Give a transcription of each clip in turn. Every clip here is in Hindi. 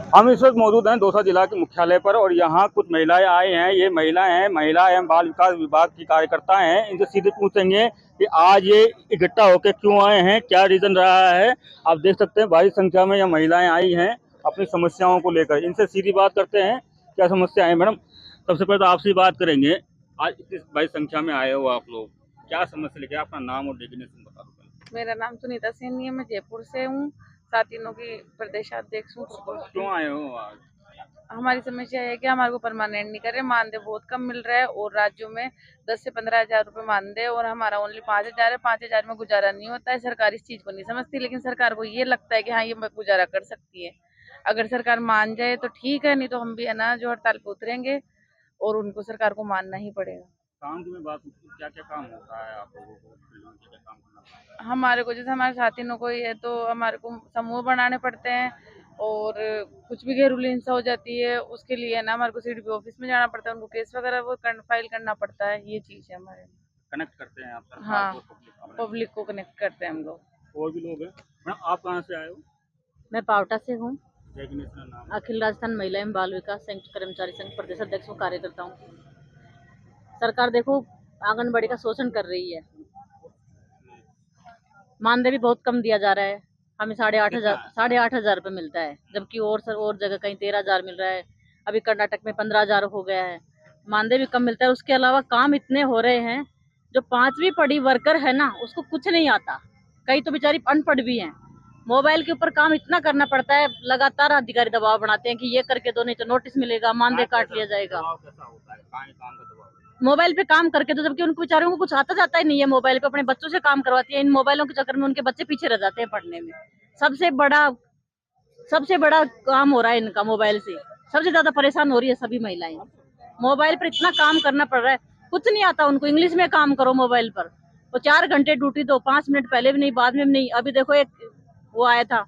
हम इस वक्त मौजूद हैं दौसा जिला के मुख्यालय पर और यहाँ कुछ महिलाएं आई हैं। ये महिला एवं बाल विकास विभाग की कार्यकर्ता हैं। इनसे सीधे पूछेंगे कि आज ये इकट्ठा होकर क्यों आए हैं, क्या रीजन रहा है। आप देख सकते हैं भारी संख्या में यहाँ महिलाएं आई हैं अपनी समस्याओं को लेकर। इनसे सीधी बात करते हैं, क्या समस्या है मैडम। सबसे पहले तो आपसे बात करेंगे, आज इतनी बड़ी संख्या में आए हो आप लोग, क्या समस्या लेके, अपना नाम और डेफिनेशन बता दो। मेरा नाम सुनीता सैनी है, मैं जयपुर से हूँ, सातिनों की प्रदेशाध्यक्ष हूँ। क्यों आए हो आज? हमारी समस्या है कि हमारे को परमानेंट नहीं कर रहे, मानदेय बहुत कम मिल रहा है और राज्यों में 10 से 15 हजार रुपये मानदेय और हमारा ओनली 5 हजार है। 5 हजार में गुजारा नहीं होता है। सरकार इस चीज को नहीं समझती, लेकिन सरकार को ये लगता है कि हाँ ये गुजारा कर सकती है। अगर सरकार मान जाए तो ठीक है, नहीं तो हम भी है ना जो हड़ताल पे उतरेंगे और उनको सरकार को मानना ही पड़ेगा। काम की मैं बात, क्या क्या काम होता है आप लोगों को, क्या क्या काम करना पड़ता है? हमारे को जैसे हमारे साथियों को ही है तो हमारे को समूह बनाने पड़ते हैं और कुछ भी घरेलू हिंसा हो जाती है उसके लिए ना हमारे को सीडीपी ऑफिस में जाना पड़ता है, उनको केस वगैरह वो फाइल करना पड़ता है। ये चीज है हमारे में। कनेक्ट करते हैं आप सरकार हाँ, को, पब्लिक को कनेक्ट करते हैं हम लोग। और भी लोग हैं। मैडम आप कहाँ से आए हो? मैं पावटा से हूँ। नाम? अखिल राजस्थान महिला एवं बाल विकास संयुक्त कर्मचारी संघ प्रदेश अध्यक्ष कार्यकर्ता हूँ। सरकार देखो आंगनबाड़ी का शोषण कर रही है। मानदेय भी बहुत कम दिया जा रहा है। हमें 8,500 रुपये मिलता है, जबकि और जगह कहीं 13,000 मिल रहा है। अभी कर्नाटक में 15,000 हो गया है। मानदेय भी कम मिलता है। उसके अलावा काम इतने हो रहे हैं, जो 5वीं पढ़ी वर्कर है ना उसको कुछ नहीं आता। कई तो बेचारी अनपढ़ भी हैं। मोबाइल के ऊपर काम इतना करना पड़ता है, लगातार अधिकारी दबाव बनाते हैं कि ये करके दो, नहीं तो नोटिस मिलेगा, मानदेय काट लिया जाएगा। मोबाइल पे काम करके तो, जबकि उनको बेचारों को कुछ आता जाता ही नहीं है। मोबाइल पे अपने बच्चों से काम करवाती है। इन मोबाइलों के चक्कर में उनके बच्चे पीछे रह जाते हैं पढ़ने में। सबसे बड़ा काम हो रहा है इनका मोबाइल से। सबसे ज्यादा परेशान हो रही है सभी महिलाएं। मोबाइल पर इतना काम करना पड़ रहा है, कुछ नहीं आता उनको। इंग्लिश में काम करो मोबाइल पर, वो 4 घंटे ड्यूटी दो, 5 मिनट पहले भी नहीं, बाद में भी नहीं। अभी देखो एक वो आया था,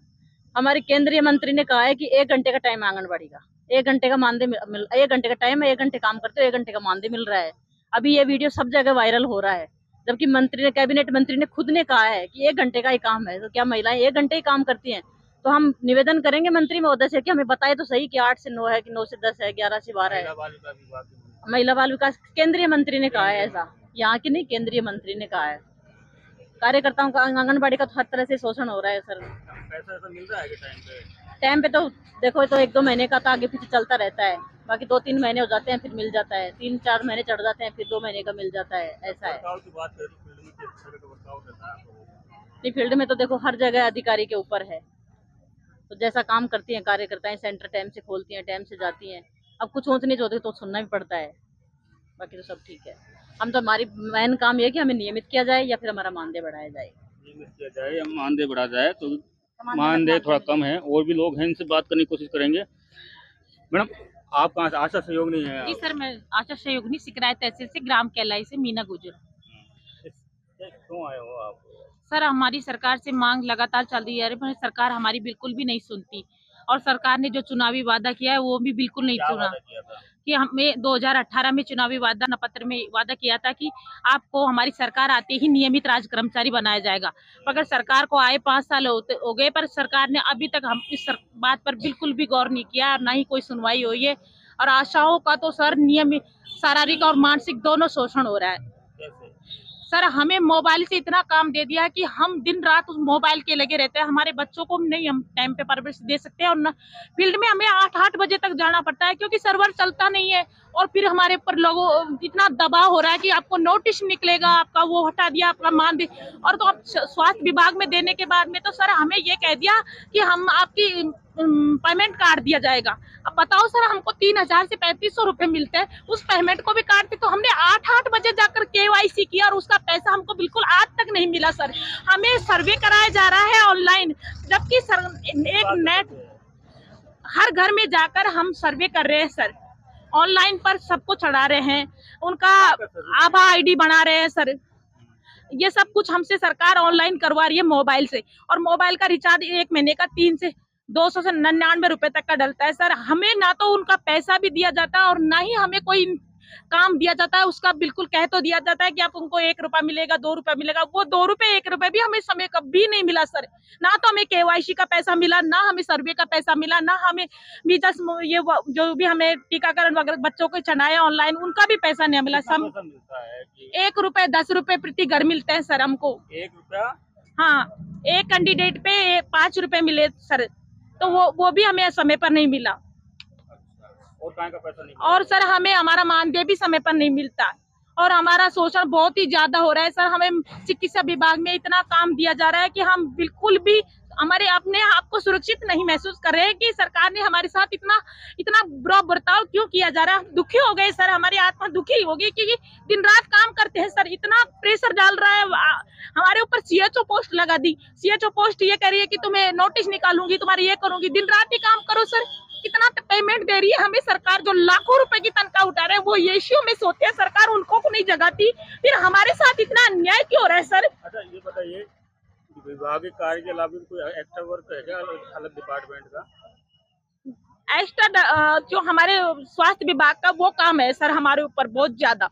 हमारे केंद्रीय मंत्री ने कहा है कि 1 घंटे का टाइम आंगनबाड़ी का, 1 घंटे का मानदेय 1 घंटे का टाइम है, 1 घंटे काम करते हो, 1 घंटे का मानदेय मिल रहा है। अभी ये वीडियो सब जगह वायरल हो रहा है, जबकि कैबिनेट मंत्री ने खुद ने कहा है कि 1 घंटे का ही काम है। तो क्या महिलाएं 1 घंटे ही काम करती हैं? तो हम निवेदन करेंगे मंत्री महोदय से कि हमें बताए तो सही कि 8 से 9 है कि 9 से 10 है, 11 से 12 है। महिला बाल विकास केंद्रीय मंत्री ने कहा है ऐसा, यहाँ की नहीं, केंद्रीय मंत्री ने कहा है। कार्यकर्ताओं का आंगनबाड़ी का तो हर तरह से शोषण हो रहा है सर। पैसा मिल रहा है टाइम पे तो देखो तो 1-2 महीने का तो आगे पीछे चलता रहता है, बाकी 2-3 महीने हो जाते हैं फिर मिल जाता है, 3-4 महीने चढ़ जाते हैं फिर 2 महीने का मिल जाता है, ऐसा है। नहीं, फील्ड में तो देखो हर जगह अधिकारी के ऊपर है, तो जैसा काम करती हैं कार्यकर्ताएं, सेंटर टाइम से खोलती हैं, टाइम से जाती हैं। अब कुछ ऊंच नीच होती तो सुनना भी पड़ता है, बाकी तो सब ठीक है। हम तो, हमारी मेन काम ये है कि हमें नियमित किया जाए या फिर हमारा मानदेय बढ़ाया जाए। नियमित किया जाए, मानदेय बढ़ा जाए तो मानदेय थोड़ा कम है। और भी लोग हैं, इनसे बात करने की कोशिश करेंगे। मैडम आप कहाँ से? आशा सहयोगिनी है? जी सर, मैं आशा सहयोगिनी सिकराय तहसील से, ग्राम कैलाई से मीना गुजर। क्यों आए हो आप? सर हमारी सरकार से मांग लगातार चल रही है, पर सरकार हमारी बिल्कुल भी नहीं सुनती और सरकार ने जो चुनावी वादा किया है वो भी बिल्कुल नहीं सुना। कि हमें 2018 में चुनावी वादा पत्र में वादा किया था कि आपको हमारी सरकार आते ही नियमित राज्य कर्मचारी बनाया जाएगा। अगर सरकार को आए 5 साल हो गए, पर सरकार ने अभी तक हम इस बात पर बिल्कुल भी गौर नहीं किया और ना ही कोई सुनवाई हुई है। और आशाओं का तो सर नियमित शारीरिक और मानसिक दोनों शोषण हो रहा है। सर हमें मोबाइल से इतना काम दे दिया कि हम दिन रात उस मोबाइल के लगे रहते हैं। हमारे बच्चों को नहीं हम टाइम पे परवरिश दे सकते हैं और न फील्ड में हमें 8 बजे तक जाना पड़ता है, क्योंकि सर्वर चलता नहीं है। और फिर हमारे ऊपर लोगों इतना दबाव हो रहा है कि आपको नोटिस निकलेगा, आपका वो हटा दिया, आपका मानदेय। और तो अब स्वास्थ्य विभाग में देने के बाद में तो सर हमें ये कह दिया कि हम आपकी पेमेंट काट दिया जाएगा। अब बताओ सर, हमको 3,000 से 3,500 रुपए मिलते हैं, उस पेमेंट को भी काटते। तो हमने 8 बजे जाकर KYC किया और उसका पैसा हमको बिल्कुल आज तक नहीं मिला सर। हमें सर्वे कराया जा रहा है ऑनलाइन, जबकि सर एक नेट हर घर में जाकर हम सर्वे कर रहे हैं सर, ऑनलाइन पर सबको चढ़ा रहे हैं, उनका आभा ID बना रहे हैं सर। ये सब कुछ हमसे सरकार ऑनलाइन करवा रही है मोबाइल से, और मोबाइल का रिचार्ज 1 महीने का 200 से 99 रुपए तक का डलता है सर। हमें ना तो उनका पैसा भी दिया जाता है और ना ही हमें कोई काम दिया जाता है उसका बिल्कुल कह तो दिया जाता है कि आप उनको 1 रुपया मिलेगा, 2 रुपया मिलेगा, वो 2 रुपए 1 रुपए भी हमें समय कभी नहीं मिला सर। ना तो हमें केवाईसी का पैसा मिला, ना हमें सर्वे का पैसा मिला, ना हमें मीजल्स जो भी हमें टीकाकरण वगैरह बच्चों को चढ़ाया ऑनलाइन उनका भी पैसा नहीं मिला। कितना पैसा मिलता है कि 1 रुपए 10 रुपए प्रति घर मिलते हैं सर हमको। 1 रुपया? हाँ, एक कैंडिडेट पे 5 रुपए मिले सर, तो वो भी हमें समय पर नहीं मिला। और कहाँ का पैसा नहीं? और सर हमें हमारा मानदेय भी समय पर नहीं मिलता और हमारा शोषण बहुत ही ज्यादा हो रहा है सर। हमें चिकित्सा विभाग में इतना काम दिया जा रहा है कि हम बिल्कुल भी हमारे अपने आप को सुरक्षित नहीं महसूस कर रहे हैं कि सरकार ने हमारे साथ इतना बुरा बर्ताव क्यों किया जा रहा है। हम दुखी हो गए सर, हमारी आत्मा दुखी होगी क्योंकि दिन रात काम करते हैं सर, इतना प्रेशर डाल रहा है हमारे ऊपर। सीएचओ पोस्ट लगा दी, सीएचओ पोस्ट ये कह रही है कि तुम्हें नोटिस निकालूंगी, तुम्हारी ये करूंगी। दिन रात ही काम करो सर, कितना पेमेंट दे रही है हमें सरकार। जो लाखों रुपए की तनख्वाह उठा रहे हैं वो यीशु में सोते हैं, सरकार उनको को नहीं जगाती। फिर हमारे साथ इतना अन्याय क्यों हो रहा है सर? अच्छा ये बताइए, विभागीय कार्य के अलावा कोई एक्स्ट्रा वर्क है क्या अलग डिपार्टमेंट का? एक्स्ट्रा जो हमारे स्वास्थ्य विभाग का वो काम है सर हमारे ऊपर बहुत ज्यादा।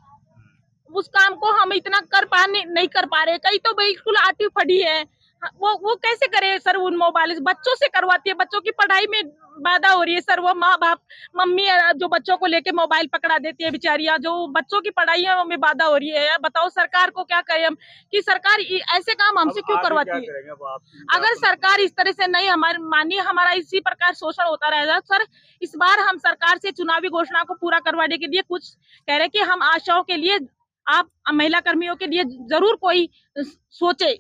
उस काम को हम इतना नहीं कर पा रहे। कई तो बिल्कुल आटी फटी है, वो कैसे करे सर? उन मोबाइल बच्चों से करवाती है, बच्चों की पढ़ाई में बाधा हो रही है सर। वो माँ बाप मम्मी जो बच्चों को लेके मोबाइल पकड़ा देती है बेचारियां, जो बच्चों की पढ़ाई है में बाधा हो रही है। बताओ सरकार को क्या करें हम कि सरकार ऐसे काम हमसे क्यों करवाती है? अगर सरकार इस तरह से नहीं हमारे मानिए, हमारा इसी प्रकार शोषण होता रहेगा सर। इस बार हम सरकार से चुनावी घोषणा को पूरा करवाने के लिए कुछ कह रहे कि हम आशाओं के लिए, आप महिला कर्मियों के लिए जरूर कोई सोचे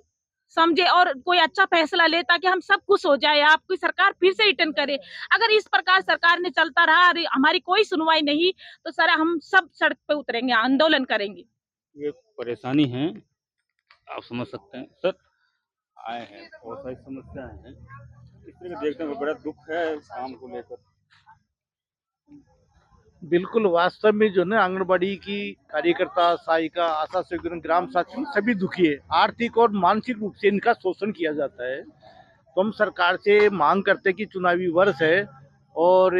समझे और कोई अच्छा फैसला ले ताकि हम सब खुश हो जाए, आपकी सरकार फिर से रिटर्न करे। अगर इस प्रकार सरकार ने चलता रहा, हमारी कोई सुनवाई नहीं, तो सर हम सब सड़क पे उतरेंगे, आंदोलन करेंगे। ये परेशानी है, आप समझ सकते हैं सर। आए हैं, बहुत सारी समस्याएं हैं, इस तरह के देखने में बड़ा दुख है काम को लेकर। बिल्कुल, वास्तव में जो है आंगनबाड़ी की कार्यकर्ता, सहायिका, आशा सेविका, ग्राम साक्षी सभी दुखी है। आर्थिक और मानसिक रूप से इनका शोषण किया जाता है। तो हम सरकार से मांग करते हैं कि चुनावी वर्ष है और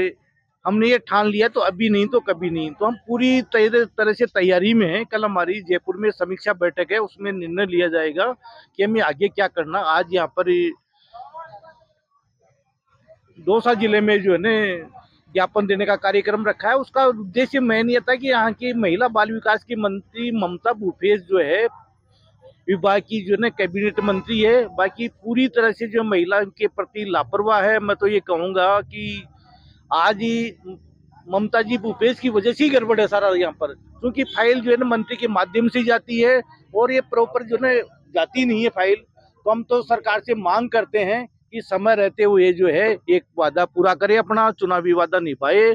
हमने ये ठान लिया तो अभी नहीं तो कभी नहीं, तो हम पूरी तरह से तैयारी में हैं। कल हमारी जयपुर में समीक्षा बैठक है, उसमें निर्णय लिया जाएगा कि हमें आगे क्या करना। आज यहाँ पर दौसा जिले में जो है न ज्ञापन देने का कार्यक्रम रखा है। उसका उद्देश्य मेन ये था कि यहाँ की महिला बाल विकास की मंत्री ममता भूपेश जो है विभाग की जो है कैबिनेट मंत्री है, बाकी पूरी तरह से जो महिला के प्रति लापरवाह है। मैं तो ये कहूँगा कि आज ही ममता जी भूपेश की वजह से ही गड़बड़ है सारा यहाँ पर, क्योंकि फाइल जो है ना मंत्री के माध्यम से जाती है और ये प्रॉपर जो है जाती नहीं है फाइल। तो हम तो सरकार से मांग करते हैं कि समय रहते हुए जो है एक वादा पूरा करे, अपना चुनावी वादा निभाए,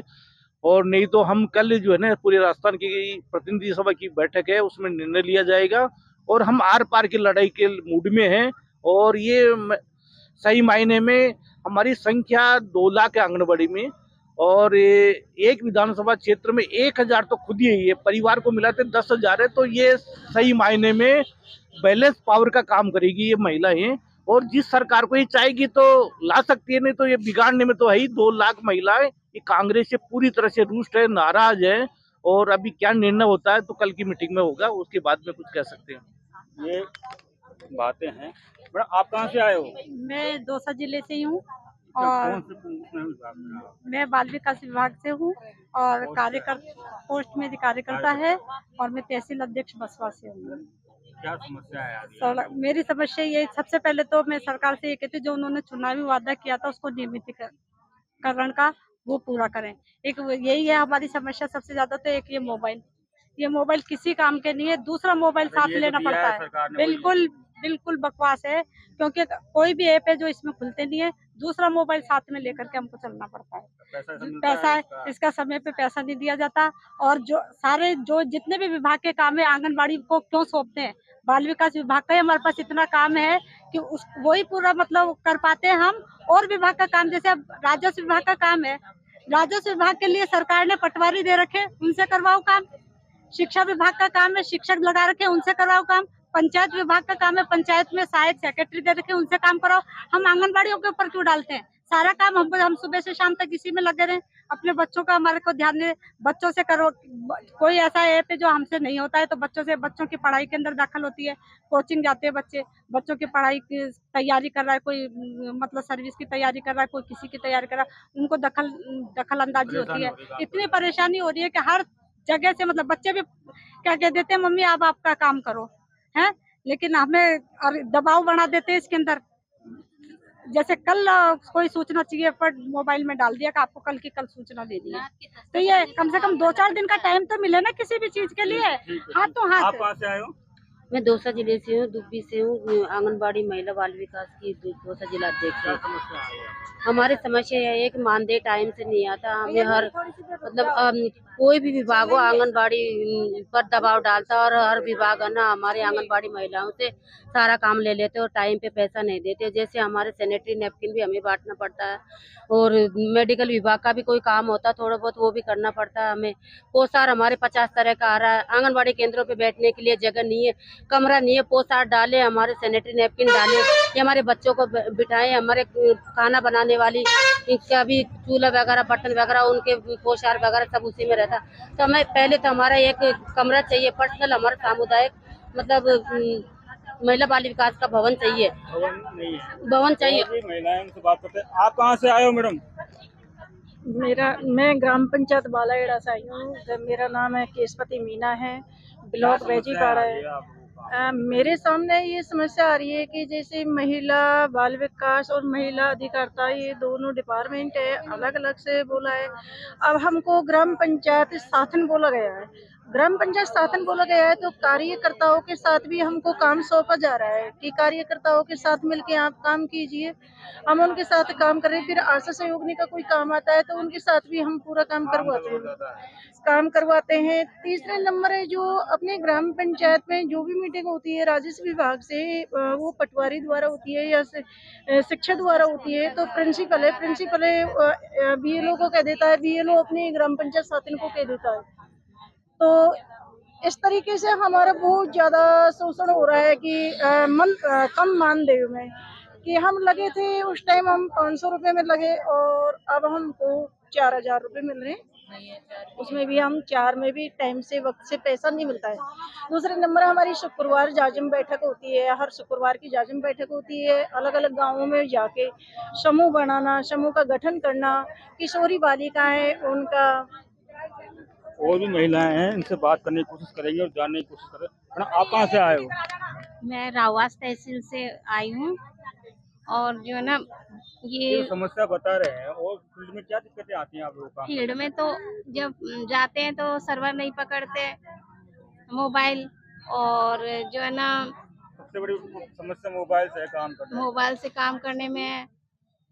और नहीं तो हम कल जो है ना पूरे राजस्थान की प्रतिनिधि सभा की बैठक है उसमें निर्णय लिया जाएगा और हम आर पार की लड़ाई के मूड में हैं। और ये सही मायने में हमारी संख्या 2 लाख है आंगनबाड़ी में, और एक विधानसभा क्षेत्र में 1000 तो खुद ही है, परिवार को मिलाते 10,000 है। तो ये सही मायने में बैलेंस पावर का काम करेगी ये महिलाएं, और जिस सरकार को ये चाहेगी तो ला सकती है, नहीं तो ये बिगाड़ने में तो है ही। 2 लाख महिलाएं ये कांग्रेस से पूरी तरह से रुष्ट है, नाराज है, और अभी क्या निर्णय होता है तो कल की मीटिंग में होगा, उसके बाद में कुछ कह सकते हैं। ये बातें हैं। बड़ा आप कहाँ से आए हो? मैं दौसा जिले से ही हूँ कौन और से विभाग में आप? मैं बाल विकास विभाग से हूँ और पोस्ट में कार्यकर्ता है, और मैं तहसील अध्यक्ष बसवा से हूँ। क्या समस्या है आज? मेरी समस्या ये, सबसे पहले तो मैं सरकार से ये कहती हूँ जो उन्होंने चुनावी वादा किया था उसको नियमितीकरण का वो पूरा करें। एक यही है हमारी समस्या सबसे ज्यादा। तो एक ये मोबाइल किसी काम के नहीं है, दूसरा मोबाइल साथ लेना पड़ता है। बिल्कुल बकवास है, क्योंकि कोई भी ऐप है जो इसमें खुलते नहीं है, दूसरा मोबाइल साथ में लेकर के हमको चलना पड़ता है। पैसा इसका समय पे पैसा नहीं दिया जाता, और जो जितने भी विभाग के काम है आंगनबाड़ी को क्यों सौंपते हैं? बाल विकास विभाग का ही हमारे पास इतना काम है कि वही पूरा मतलब कर पाते हैं हम। और विभाग का काम, जैसे अब राजस्व विभाग का काम है, राजस्व विभाग के लिए सरकार ने पटवारी दे रखे, उनसे करवाओ काम। शिक्षा विभाग का काम है, शिक्षक लगा रखे, उनसे करवाओ काम। पंचायत विभाग का काम है, पंचायत में सहायक सेक्रेटरी दे रखे, उनसे काम कराओ। हम आंगनबाड़ियों के ऊपर क्यों डालते हैं? सारा काम हम सुबह से शाम तक इसी में लगे रहे। अपने बच्चों का हमारे को ध्यान दे, बच्चों से करो। कोई ऐसा ऐप है जो हमसे नहीं होता है तो बच्चों की पढ़ाई के अंदर दखल होती है। कोचिंग जाते हैं बच्चे, बच्चों की पढ़ाई की तैयारी कर रहा है, कोई मतलब सर्विस की तैयारी कर रहा है, कोई किसी की तैयारी कर रहा है, उनको दखल अंदाजी होती है। इतनी परेशानी हो रही है कि हर जगह से मतलब बच्चे भी क्या कह देते हैं, मम्मी आप आपका काम करो, है, लेकिन हमें और दबाव बना देते हैं इसके अंदर। जैसे कल कोई सूचना चाहिए पर मोबाइल में डाल दिया कि आपको कल की कल सूचना देनी है, तो ये कम से कम 2-4 दिन का टाइम तो मिले ना किसी भी चीज के लिए। हाथ तो हाथ। आप कहाँ से आए हो? मैं दौसा जिले से हूँ, दुब्बी से हूँ, आंगनबाड़ी महिला बाल विकास की दौसा जिला अध्यक्ष हूँ। हमारी समस्या यह है कि मानदेय टाइम से नहीं आता। हमें हर मतलब कोई भी विभाग हो आंगनबाड़ी पर दबाव डालता और हर विभाग है ना हमारे आंगनबाड़ी महिलाओं से सारा काम ले लेते और टाइम पे पैसा नहीं देते। जैसे हमारे सैनिटरी नैपकिन भी हमें बांटना पड़ता है और मेडिकल विभाग का भी कोई काम होता है थोड़ा बहुत वो भी करना पड़ता है हमें। पोसार हमारे 50 तरह का आ रहा है। आंगनबाड़ी केंद्रों पे बैठने के लिए जगह नहीं है, कमरा नहीं है। पोसार डाले, हमारे सैनिटरी नैपकिन डाले, ये हमारे बच्चों को बिठाए, हमारे खाना बनाने वाली का भी चूल्हा वगैरह बर्तन वगैरह उनके पोशार वगैरह सब उसी में रहता। तो हमें पहले तो हमारा एक कमरा चाहिए पर्सनल, हमारा सामुदायिक मतलब महिला बाल विकास का भवन चाहिए। भवन नहीं है, भवन चाहिए। महिलाएं उनसे बात करते हैं। आप कहाँ से आए हो मैडम? मैं ग्राम पंचायत बालाएड़ा से आई हूँ। मेरा नाम है केशपति मीना है, ब्लॉक बेजीपाड़ा है। मेरे सामने ये समस्या आ रही है कि जैसे महिला बाल विकास और महिला अधिकारिता ये दोनों डिपार्टमेंट है, अलग अलग से बोला है। अब हमको ग्राम पंचायत शासन बोला गया है। ग्राम पंचायत शासन बोला गया है तो कार्यकर्ताओं के साथ भी हमको काम सौंपा जा रहा है कि कार्यकर्ताओं के साथ मिलके आप काम कीजिए। हम उनके साथ काम करें। फिर आशा सहयोगिनी का कोई काम आता है तो उनके साथ भी हम पूरा काम करवाते हैं। तीसरे नंबर है जो अपने ग्राम पंचायत में जो भी मीटिंग होती है राजस्व विभाग से, वो पटवारी द्वारा होती है या शिक्षा द्वारा होती है। तो प्रिंसिपल है BLO को कह देता है, BLO अपने ग्राम पंचायत शासन को कह देता है। तो इस तरीके से हमारा बहुत ज़्यादा शोषण हो रहा है कि कम मानदेय में कि हम लगे थे उस टाइम हम 500 रुपये में लगे और अब हमको 4000 रुपये मिल रहे हैं। उसमें भी हम 4 में भी टाइम से वक्त से पैसा नहीं मिलता है। दूसरे नंबर हमारी शुक्रवार जाजिम बैठक होती है, हर शुक्रवार की जाजिम बैठक होती है। अलग अलग गाँवों में जाके समूह बनाना, समूह का गठन करना, किशोरी बालिकाएं उनका और भी महिलाएं हैं, इनसे बात करने की कोशिश करेंगे और जानने की कोशिश करें। आप कहाँ से आए हो? मैं रावास तहसील से आई हूँ और जो है ना ये समस्या बता रहे हैं और फील्ड में क्या दिक्कतें आती हैं आप लोगों का? फील्ड में तो जब जाते हैं तो सर्वर नहीं पकड़ते मोबाइल, और जो है ना सबसे बड़ी समस्या मोबाइल से काम करना। मोबाइल से काम करने में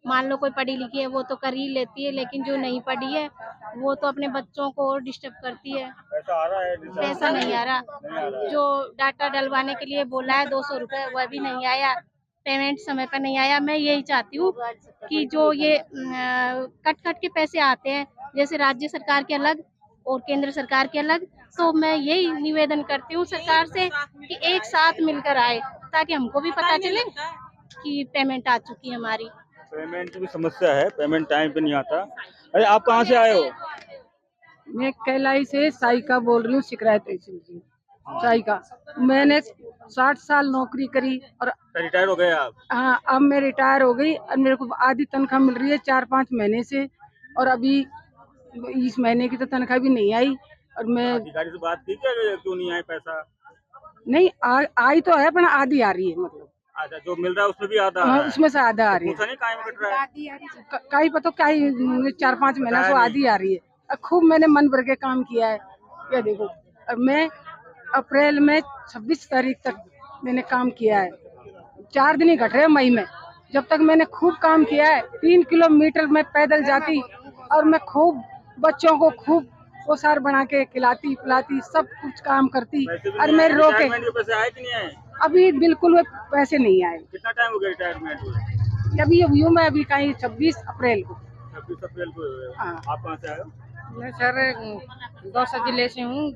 मान लो कोई पढ़ी लिखी है वो तो कर ही लेती है, लेकिन जो नहीं पढ़ी है वो तो अपने बच्चों को और डिस्टर्ब करती है। पैसा आ रहा है? पैसा नहीं आ रहा। जो डाटा डलवाने के लिए बोला है 200 रुपये वह भी नहीं आया, पेमेंट समय पर नहीं आया। मैं यही चाहती हूँ कि जो ये कट के पैसे आते हैं जैसे राज्य सरकार के अलग और केंद्र सरकार के अलग, तो मैं यही निवेदन करती हूँ सरकार से कि एक साथ मिलकर आए ताकि हमको भी पता चले कि पेमेंट आ चुकी है हमारी। पेमेंट की भी समस्या है, पेमेंट टाइम पे नहीं आता। अरे आप कहाँ से आए हो? मैं कैलाई से साइका बोल रही हूँ, शिकायत तहसील साइका। मैंने 60 साल नौकरी करी और रिटायर हो गए आप? हाँ, अब मैं रिटायर हो गई और मेरे को आधी तनख्वाह मिल रही है 4-5 महीने से, और अभी इस महीने की तो तनख्वाह भी नहीं आई। और मैं अधिकारी से बात की क्यों नहीं आए पैसा? नहीं आई तो है पर आधी आ रही है, मतलब अच्छा जो मिल रहा है उसमें भी आधा हाँ, है। उसमें से आधा आ रही है। नहीं कायम कट रहा है? कई पता कई 4-5 महीना से आधी आ रही है। खूब मैंने मन भर के काम किया है। ये देखो मैं अप्रैल में 26 तारीख तक मैंने काम किया है, 4 दिन ही घट रहे मई में। जब तक मैंने खूब काम किया है, 3 किलोमीटर मैं पैदल जाती और मैं खूब बच्चों को खूब पोसार बना के खिलाती पिलाती सब कुछ काम करती। और मैं रोके पैसे आए कि नहीं आए? अभी बिल्कुल वो पैसे नहीं आए। कितना टाइम हो गया रिटायरमेंट? अभी यूँ मैं अभी कहीं 26 अप्रैल को। 26 अप्रैल को हुए हो। हाँ। आप कहाँ से आए हो? मैं सर दौसा जिले से हूँ,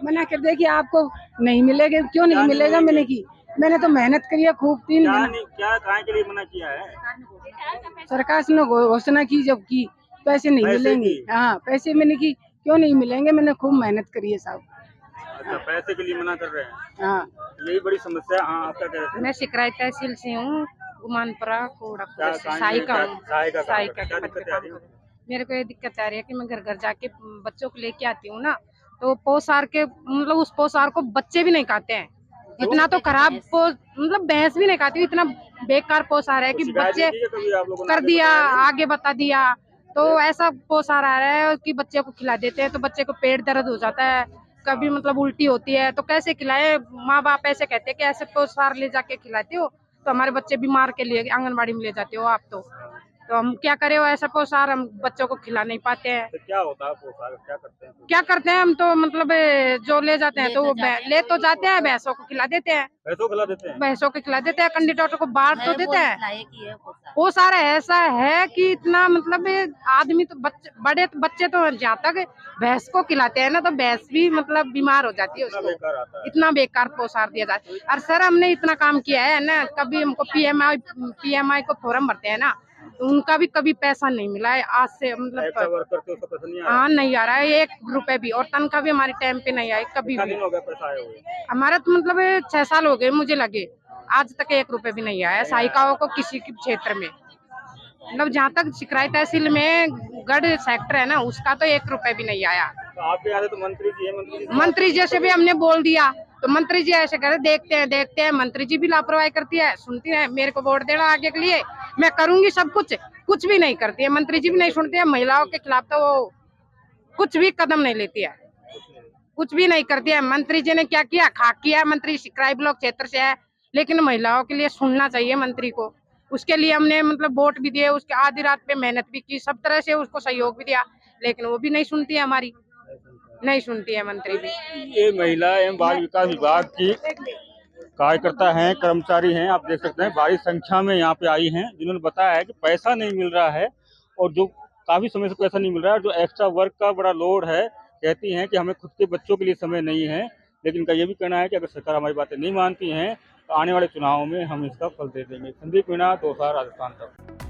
मना कर दे कि आपको नहीं मिलेगा। क्यों नहीं मिलेगा? मैंने तो मेहनत करी है खूब 3 दिन। क्या कहाँ के लिए मना किया है? सरकार ने घोषणा की जब की पैसे नहीं पैसे मिलेंगे। की? हाँ, पैसे मैंने की क्यों नहीं मिलेंगे, मैंने खूब मेहनत करी है साहब। अच्छा, पैसे के लिए मना कर रहे हैं, हाँ, यही बड़ी समस्या। हाँ, आप क्या कह रहे थे? मैं सिकराई तहसील से हूँ, गुमानपुरा कोड़ापुरा से, काम साई में का क्या- हूँ। सहाय का काम साई करते हैं? का क्या पद पे दिक्कतें आ काम रही हैं? करूँ। मेरे को ये दिक्कत आ रही है कि मैं घर घर जाके बच्चों को लेके आती हूँ ना, तो पोसार के मतलब उस पोसार को बच्चे भी नहीं खाते हैं। इतना तो खराब मतलब भैंस भी नहीं खाती, इतना बेकार पोसार है कि शिकायत बच्चे नहीं की कभी आप लोगों ने कर आगे दिया, बताया नहीं? आगे बता दिया, तो ऐसा पोसार आ रहा है कि बच्चे को खिला देते हैं तो बच्चे को पेट दर्द हो जाता है, कभी मतलब उल्टी होती है, तो कैसे खिलाए। माँ बाप ऐसे कहते हैं कि ऐसे पोसार ले जाके खिलाते हो तो हमारे बच्चे बीमार के लिए आंगनबाड़ी में ले जाते हो आप, तो हम क्या करें, वो ऐसा पोसार हम बच्चों को खिला नहीं पाते हैं। तो क्या होता है पोसार, क्या करते हैं? क्या करते हैं हम तो मतलब जो ले जाते हैं तो वो ले तो जाते हैं, भैंसों को खिला देते हैं, पैसों खिला देते हैं? भैंसों को खिला देते हैं, कंडीडोटर को बांट तो देते हैं। वो सारा ऐसा है कि इतना मतलब आदमी तो बड़े बच्चे तो जहाँ तक भैंस को खिलाते हैं ना तो भैंस भी मतलब बीमार हो जाती है इतना उसको, बेकार आता है। इतना बेकार पोसार दिया जाता है। और सर हमने इतना काम किया है ना, कभी हमको पीएमआई को फॉर्म भरते हैं ना, तो उनका भी कभी पैसा नहीं मिला है आज से एक्स्ट्रा मतलब। वर्कर से उसका पैसा नहीं आ रहा? हाँ, नहीं आ रहा है 1 रुपए भी, और तनख्वाह भी हमारे टाइम पे नहीं आई कभी कितना भी। दिन हो गया पैसा आए हुए? हमारा तो मतलब 6 साल हो गए मुझे लगे, आज तक 1 रुपए भी नहीं आया सहायिकाओं को किसी के क्षेत्र में। मतलब जहाँ तक सिकराई तहसील में गढ़ सेक्टर है ना, उसका तो 1 रुपए भी नहीं आया। तो आपके यहाँ से तो मंत्री जी है, मंत्री जी से भी हमने बोल दिया तो मंत्री जी ऐसे करे, देखते हैं मंत्री जी भी लापरवाही करती है, सुनती है, मेरे को वोट देना आगे के लिए, मैं करूंगी सब कुछ भी नहीं करती है। मंत्री जी भी नहीं सुनती है, महिलाओं के खिलाफ तो वो कुछ भी कदम नहीं लेती है, कुछ भी नहीं करती है। मंत्री जी ने क्या किया, खाक किया। मंत्री सिकराई ब्लॉक क्षेत्र से है, लेकिन महिलाओं के लिए सुनना चाहिए मंत्री को। उसके लिए हमने मतलब वोट भी दिए, उसके आधी रात पे मेहनत भी की, सब तरह से उसको सहयोग भी दिया, लेकिन वो भी नहीं सुनती है, हमारी नहीं सुनती है मंत्री भी। ये महिला एवं बाल विकास विभाग की कार्यकर्ता हैं, कर्मचारी हैं, आप देख सकते हैं भारी संख्या में यहाँ पे आई हैं, जिन्होंने बताया है कि पैसा नहीं मिल रहा है और जो काफी समय से पैसा नहीं मिल रहा है, जो एक्स्ट्रा वर्क का बड़ा लोड है। कहती हैं कि हमें खुद के बच्चों के लिए समय नहीं है, लेकिन इनका ये भी कहना है कि अगर सरकार हमारी बातें नहीं मानती हैं तो आने वाले चुनाव में हम इसका फल दे देंगे। संदीप मीणा, दौसा, राजस्थान तक।